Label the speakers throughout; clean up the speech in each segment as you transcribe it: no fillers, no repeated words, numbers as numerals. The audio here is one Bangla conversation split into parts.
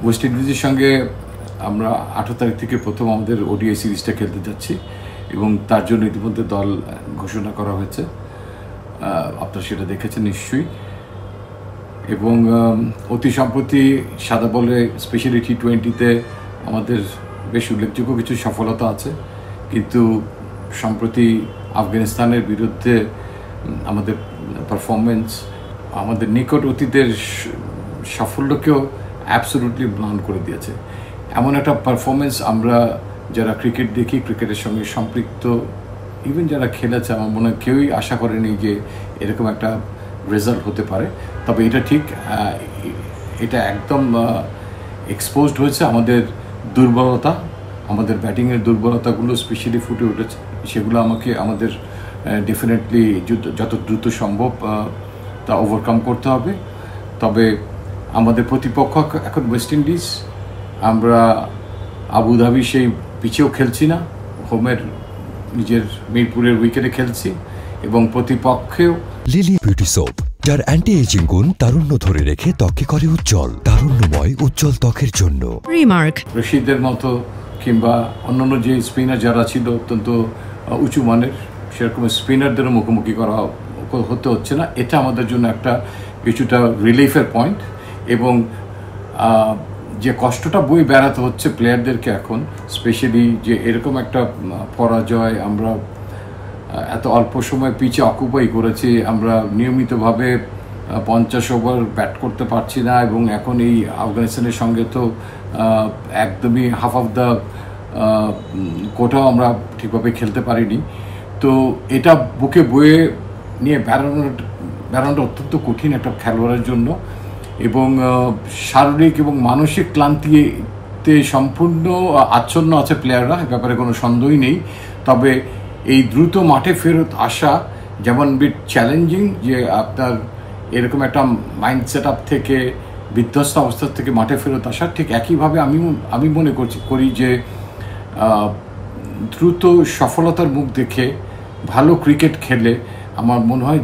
Speaker 1: ওয়েস্ট ইন্ডিজের সঙ্গে আমরা 18 তারিখ থেকে প্রথম আমাদের ওডিআই সিরিজটা খেলতে যাচ্ছি এবং তার জন্য ইতিমধ্যে দল ঘোষণা করা হয়েছে। আপনারা সেটা দেখেছেন নিশ্চয়ই। এবং অতি সম্প্রতি সাদা বলে স্পেশালি টি20তে আমাদের বেশ উল্লেখযোগ্য কিছু সফলতা আছে, কিন্তু সম্প্রতি আফগানিস্তানের বিরুদ্ধে আমাদের পারফরমেন্স আমাদের নিকট অতীতের সাফল্যকেও অ্যাবসলিউটলি ম্লান করে দিয়েছে। এমন একটা পারফরমেন্স আমরা যারা ক্রিকেট দেখি, ক্রিকেটের সঙ্গে সম্পৃক্ত, ইভেন যারা খেলেছে, আমার মনে হয় কেউই আশা করেনি যে এরকম একটা রেজাল্ট হতে পারে। তবে এটা ঠিক, এটা একদম এক্সপোজড হয়েছে আমাদের দুর্বলতা, আমাদের ব্যাটিংয়ের দুর্বলতাগুলো স্পেশালি ফুটে উঠেছে। সেগুলো আমাদের ডেফিনেটলি যত দ্রুত সম্ভব তা ওভারকাম করতে হবে। তবে আমাদের প্রতিপক্ষ এখন ওয়েস্ট ইন্ডিজ, আমরা আবুধাবি সেই পিচেও খেলছি না, হোমের নিজের মিরপুরের উইকেটে খেলছি এবং প্রতিপক্ষেও
Speaker 2: লিলি বিউটি সোপ, যার অ্যান্টি এজিং গুণ তারুণ্য ধরে রেখে ত্বকে করে উজ্জ্বল, তারুণ্যময় উজ্জ্বল ত্বকের জন্য।
Speaker 3: রিমার্ক
Speaker 1: রশিদের মতো কিংবা অন্যান্য যে স্পিনার যারা ছিল অত্যন্ত উঁচু মানের, সেরকম স্পিনারদেরও মুখোমুখি হতে হচ্ছে না। এটা আমাদের জন্য একটা কিছুটা রিলিফের পয়েন্ট। এবং যে কষ্টটা বয়ে বেড়াতে হচ্ছে প্লেয়ারদেরকে এখন, স্পেশালি যে এরকম একটা পরাজয়, আমরা এত অল্প সময় পিচে অকুপাই করেছি, আমরা নিয়মিতভাবে 50 ওভার ব্যাট করতে পারছি না, এবং এখন এই আফগানিস্তানের সঙ্গে তো একদমই হাফ অফ দ্য কোটাও আমরা ঠিকভাবে খেলতে পারিনি। তো এটা বুকে বয়ে নিয়ে বেড়ানোটা অত্যন্ত কঠিন একটা খেলোয়াড়ের জন্য, এবং শারীরিক এবং মানসিক ক্লান্তিতে সম্পূর্ণ আচ্ছন্ন আছে প্লেয়াররা, এ ব্যাপারে কোনো সন্দেহই নেই। তবে এই দ্রুত মাঠে ফেরত আসা যেমন বিট চ্যালেঞ্জিং, যে আপনার এরকম একটা মাইন্ড সেট আপ থেকে, বিধ্বস্ত অবস্থা থেকে মাঠে ফেরত আসা, ঠিক একইভাবে আমি মনে করি যে দ্রুত সফলতার মুখ দেখে ভালো ক্রিকেট খেলে আমার মনে হয়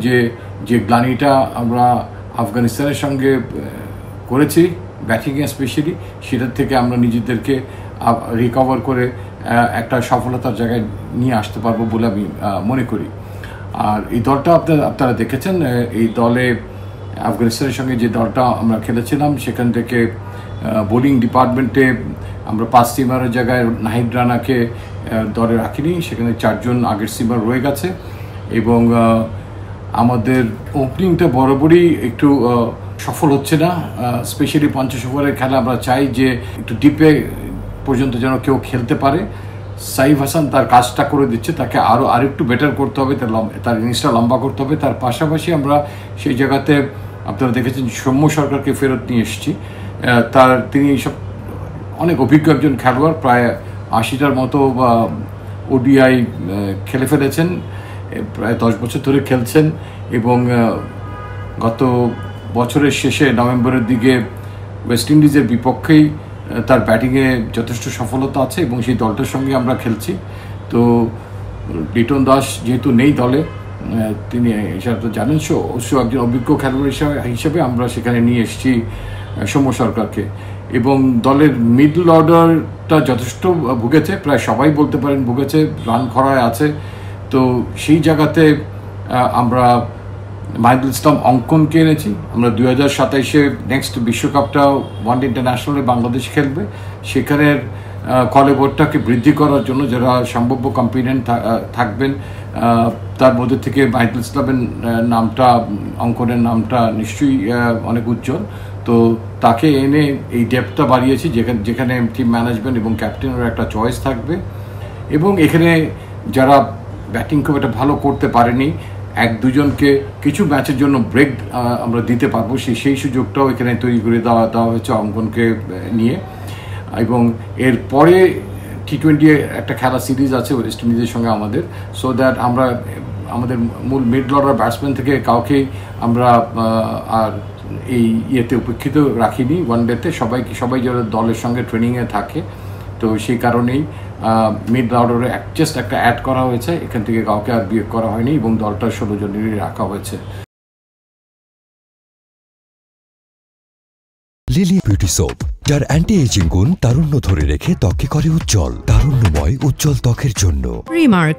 Speaker 1: যে গ্লানিটা আমরা আফগানিস্তানের সঙ্গে করেছি ব্যাটিংয়ে স্পেশালি, সেটার থেকে আমরা নিজেদেরকে রিকভার করে একটা সফলতার জায়গায় নিয়ে আসতে পারবো বলে আমি মনে করি। আর এই দলটা আপনারা দেখেছেন, এই দলে আফগানিস্তানের সঙ্গে যে দলটা আমরা খেলেছিলাম, সেখান থেকে বোলিং ডিপার্টমেন্টে আমরা 5 সিমারের জায়গায় নাহিদ রানাকে দলে রাখিনি, সেখানে 4 জন আগের সিমার রয়ে গেছে। এবং আমাদের ওপেনিংটা বরাবরই একটু সফল হচ্ছে না, স্পেশালি 50 ওভারের খেলা আমরা চাই যে একটু ডিপে পর্যন্ত যেন কেউ খেলতে পারে। সাইফ হাসান তার কাজটা করে দিচ্ছে, তাকে আরেকটু বেটার করতে হবে, তার ইনিংসটা লম্বা করতে হবে। তার পাশাপাশি আমরা সেই জায়গাতে আপনারা দেখেছেন সৌম্য সরকারকে ফেরত নিয়ে এসেছি। তিনি সব অনেক অভিজ্ঞ একজন খেলোয়াড়, প্রায় 80টার মতো ওডিআই খেলে ফেলেছেন, প্রায় 10 বছর ধরে খেলছেন, এবং গত বছরের শেষে নভেম্বরের দিকে ওয়েস্ট ইন্ডিজের বিপক্ষেই তার ব্যাটিংয়ে যথেষ্ট সফলতা আছে, এবং সেই দলটার সঙ্গে আমরা খেলছি। তো লিটন দাস যেহেতু নেই দলে, তিনি সেটা তো জানেন, একজন অভিজ্ঞ খেলোয়াড় হিসাবে আমরা সেখানে নিয়ে এসেছি সৌম্য সরকারকে। এবং দলের মিডল অর্ডারটা যথেষ্ট ভুগেছে, প্রায় সবাই বলতে পারেন ভুগেছে, রান খরায় আছে। তো সেই জায়গাতে আমরা মাহিদুল ইসলাম অঙ্কনকে এনেছি। আমরা 2027-এ নেক্সট বিশ্বকাপটা ওয়ানডে ইন্টারন্যাশনালে বাংলাদেশ খেলবে, সেখানের কলেবরটাকে বৃদ্ধি করার জন্য যারা সম্ভাব্য কম্পিটেন্ট থাকবেন, তার মধ্যে থেকে মাহিদুল ইসলামের নামটা, অঙ্কনের নামটা নিশ্চয়ই অনেক উজ্জ্বল। তো তাকে এনে এই ডেপথটা বাড়িয়েছি, যেখানে টিম ম্যানেজমেন্ট এবং ক্যাপ্টেনের একটা চয়েস থাকবে। এবং এখানে যারা ব্যাটিং খুব একটা ভালো করতে পারেনি, 1-2 জনকে কিছু ম্যাচের জন্য ব্রেক আমরা দিতে পারবো, সেই সুযোগটাও এখানে তৈরি করে দেওয়া হয়েছে অঙ্কনকে নিয়ে। এবং এরপরে টি20 একটা খেলা সিরিজ আছে ওয়েস্ট ইন্ডিজের সঙ্গে আমাদের, সো দ্যাট আমরা আমাদের মূল মিডল অর্ডার ব্যাটসম্যান থেকে কাউকেই আমরা আর এই ইয়েতে উপেক্ষিত রাখিনি ওয়ানডেতে, সবাই যারা দলের সঙ্গে ট্রেনিংয়ে থাকে। তো সেই কারণেই মিড অর্ডারে জাস্ট একটা অ্যাড করা হয়েছে, এখান থেকে কাউকে আর বিয়োগ করা হয়নি, এবং দলটা 16 জনেরই রাখা হয়েছে।
Speaker 2: লিলি বিউটি সোপ, যার অ্যান্টি এজিং গুণ তারুণ্য ধরে রেখে ত্বককে করে উজ্জ্বল। তারুণ্যময় উজ্জ্বল ত্বকের জন্য।
Speaker 3: রিমার্ক,